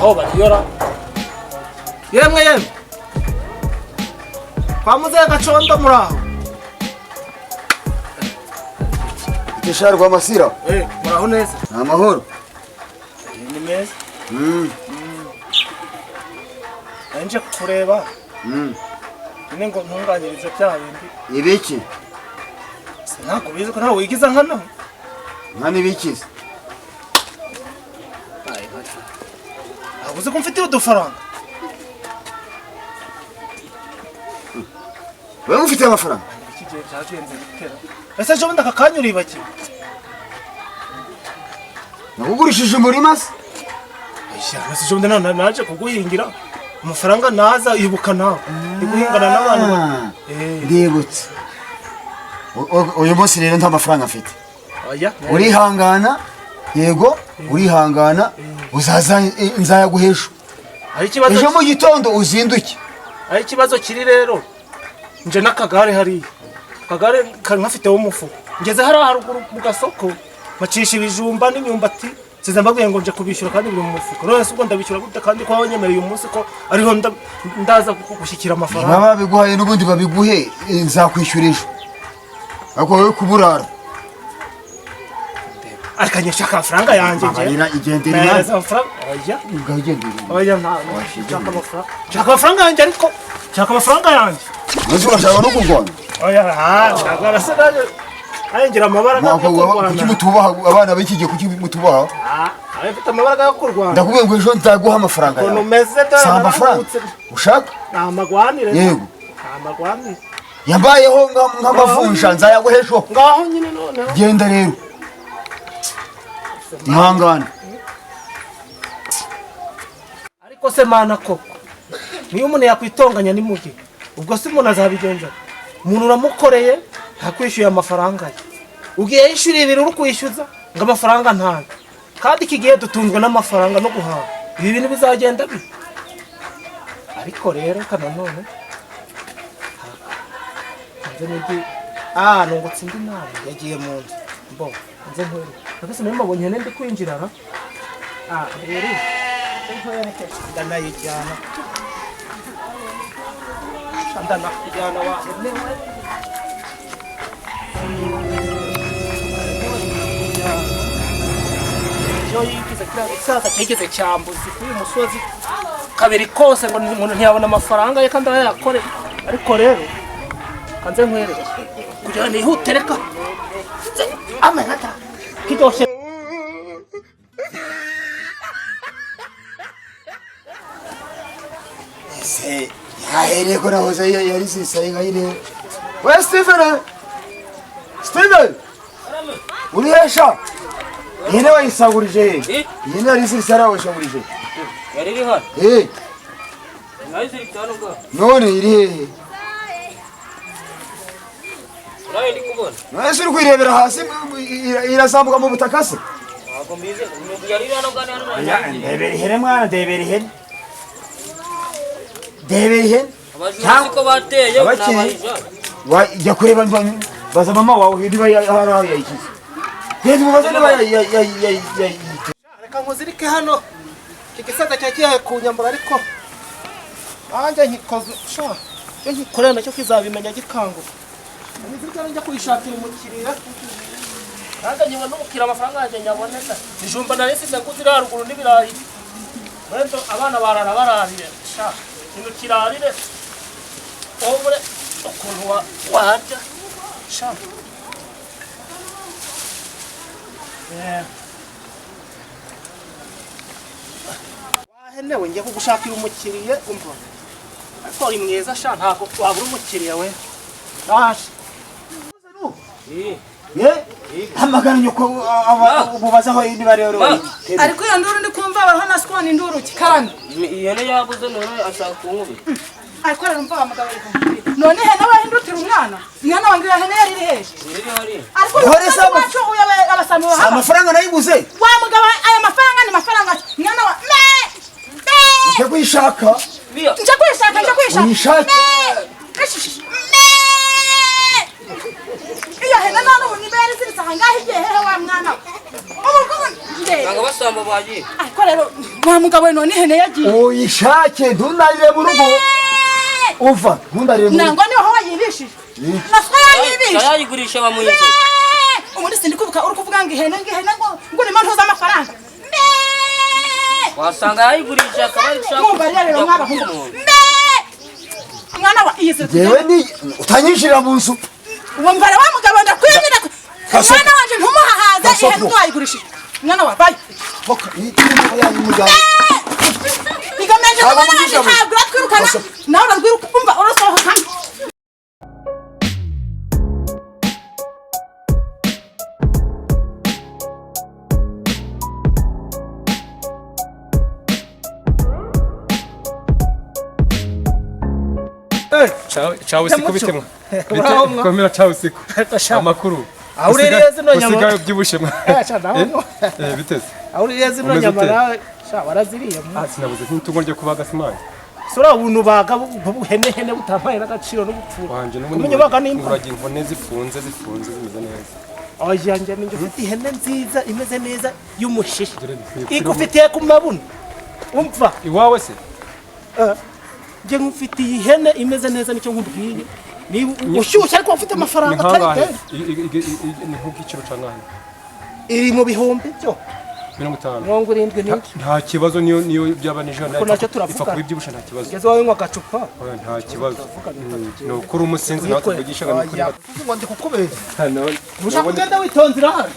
aho bariyora yemwe kwa muzehe Gacondo muraho Iteshari kwa Masira muraho neza amahoro ni meza anje kureba ngo ntunganyirize bya bindi ibiki sinako bize ko ntawe wigiza nkana nkana ibikize abuze ko mfite udufaranga wewe ufite amafaranga iki gihe cyagenze gitera ese cyo ndaka kanyuri baki nakugurishije umurima se ese cyo ndana naje kuguhingira amafaranga naza ibuka nawe iguhingana n'abantu ndibutse uyu munsi rero nta mafaranga afite oya urihangana yego urihangana uzaza nzayaguhesha ejo mu gitondo uzinduke ari ikibazo kiri rero nje n'akagare hariya akagare nkafiteho umufuko ngeze hariya haruguru mu gasoko bacisha ibijumba n'imyumbati siza mbabwiye ngo nje kubishyura kandi biri mu mufuko none ubwo ndabishyura gute kandi ko wanyemereye uyu munsi ko ariho ndaza gushyikira amafaranga baba biguhaye n'ubundi babiguhe nzakwishyurisha ako wowe kuburara akanyesha amafaranga yanjye nje igendere nawe oya ugagendere oya nta nshaka amafaranga yanjye ariko nshaka amafaranga yanjye nzi urashaka no kurwana oya nshaka arasanaje ayingira amabara kuki mutubaha abana b'iki gihe kuki mutubaha afite amabara yo kurwana ndakubwiye ngo ejo nzaguha amafaranga yawe si amafaranga ushaka ni amagwanire yego amagwanire yambayeho nk'amavunja nzayaguhesho ngaho nyine noneho genda rero ihangane ariko se mana koko niyo umuntu yakwitonganya ni mugi ubwo se umuntu azabigenza umuntu uramukoreye ntakwishyuye amafaranga ye ugiye yishyura ibiri uri kwishyuza ngo amafaranga ntayo kandi iki gihe dutunzwe n'amafaranga no guhaha ibi bintu bizagenda bite ariko rero kana none nze nigi nungutse indi nama yagiye mu nzu mbo nze ntere nakase nayo mbonye ndi kwinjira rero ndanayijyana ndanakujyana wa yigize sasa cyigeze cyambuzi kuri umusozi kabiri kose ngo umuntu ntiyabona amafaranga ye kandi ayakore ariko rero kanze nkwere kugira nihute reka amenata kidoshe se yahereye ko nahoze yari sisaye nkayire we Steven urihesha ihene wayisagurije ihene yari sisaye wayisagurije yari iri hano nayizirikana ubwo none iri hehe nawe ndi kubona none uri kwirebera hasi irazamuka mu butaka se ntabwo mbizi yari iri hano bwana hano ndebera ihene mwana ndebera ihene abajura ko bateye jya kureba baza mama wawe niba haraho yayikize genda umubaze niba reka nkuzirike hano igisata cyagiye kunyambura ariko nanjye nkikoze iyo nkikorera nacyo kizabimenya gikanguka nizirike njya kuyishakira umukiriya nanjye nyuma n'umukiriya amafaranga yanjye nyaboneka ijumba nari nsize nguzira haruguru n'ibirayi wendo abana barara barariye ikintu kirarire obure ukuntu warya wahenewe ngiye kugushakira umukiriya umva ariko uri mwiza ntabwo wabura umukiriya we naje hamagara nyoko mubazaho niba rero ariko iyo nduru ndi kumva abaho nasikoni induru kikarani ihene yabuze none ashaka kunkubita ariko rero umva amagabo none ihene wahindutira umwana wanjye iyo hene yari iri hehe iri hari ariko wacu uyabe abasami wa amafaranga nayiguze wa mugabo aya mafaranga ni mafaranga mwana wa njye kwishaka uyishake iyo hene none ubu niba yari ziritse ahangaha igihe hehe wa mwana ndebe nanga basamba bagiye ariko rero wa mugabo we none ihene yagiye uyishake ntunarire mu rugo uva ntunarire mu rugo nangwa niho wayibishije naswa yayibishije yayigurisha bamuyize ubundi sindikubuka uri kuvuga ngo ihene ngo ni mantu z'amafaranga wasanga yayigurisha akaba ari gushaka mwumva rero mwabahungu mwana wa iyize yewe ni utanyishira mu nzu wumva rero wa mugabo ndakwinjira mwana wanje ntumuhahaze ihene twayigurishije mwana wa bayi boka iyi ya mugabo igameje ntabwo twirukana nawe urarwiruka umva urasohoka Ciao usiku bitemwa. Komera ciao usiku. Amakuru. Aureliya zino nyama. Usigaye byibushe mwa. Biteze. Aureliya zino nyama nawe sha waraziriye mwa. Sinabuze ntungo ryo kubaga simani. Sura ubuntu baga buhene butampaye n'agaciro n'ubupfura. Wanje Umenye baga nimba. uragira imvune zifunze zimeze neza. Oya njye ninjye ufite ihene nziza imeze neza y'umushishi. Igufitiye ku mabuno. Umva. Iwawe se? Njye ngufitiye ihene imeze neza nicyo nkubwiye. Ni ushyushye ariko ufite amafaranga atari ni nk'igiciro cangahe? iri mu bihumbi byo 50. 70 n'iki. Nta kibazo niyo byaba nijana. Ko nacyo turavuga. Ipfa kubibyibusha nta kibazo. Ngeze wawe nywa gacupa. Oya nta kibazo. No kuri umusenzi nawe tuvugisha ngo ndi kukubeza. None. Ushaka kugenda witonzira hano.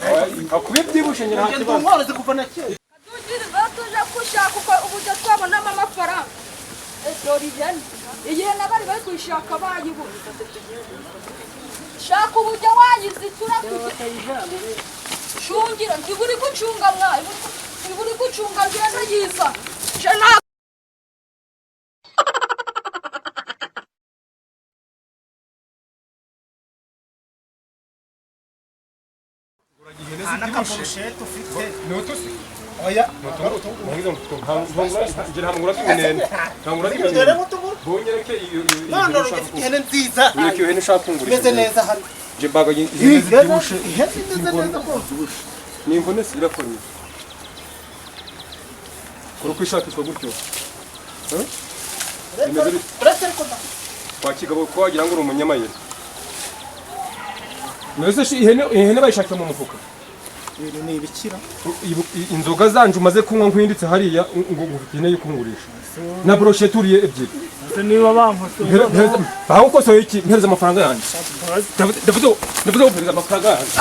Akubibyibushe nta Ngende kibazo. umworozi kuva na kera. Tuje kushaka uko uburyo twabonamo amafaranga Doriviane igihe nabari bari kuyishaka bayibona shaka uburyo wayizitura shungira ntiburi gucunga mwayi ntiburi gucunga ngenda yiza jana Akaburushete ufite. Nutusi. Oya. None ufite ihene nziza. Imeze neza hano. Ihene imeze neza rwose. Nimvune sirakonye. Kuri kwishakishwa gutyo. Uretse ariko Kwa kigabo ko wagira ngo uri umunyamayeri. Mwese ihene bayishakira mu mufuka. ibintu ni ibikira. Inzoga zanje umaze kunywa nkwinditse hariya ngo ihene yikungurisha. Na brochette uriye ebyiri. Niba bampose. Baho kosoye iki mpereza amafaranga yanjye. Ndavuze ko mpereza amafaranga yanjye.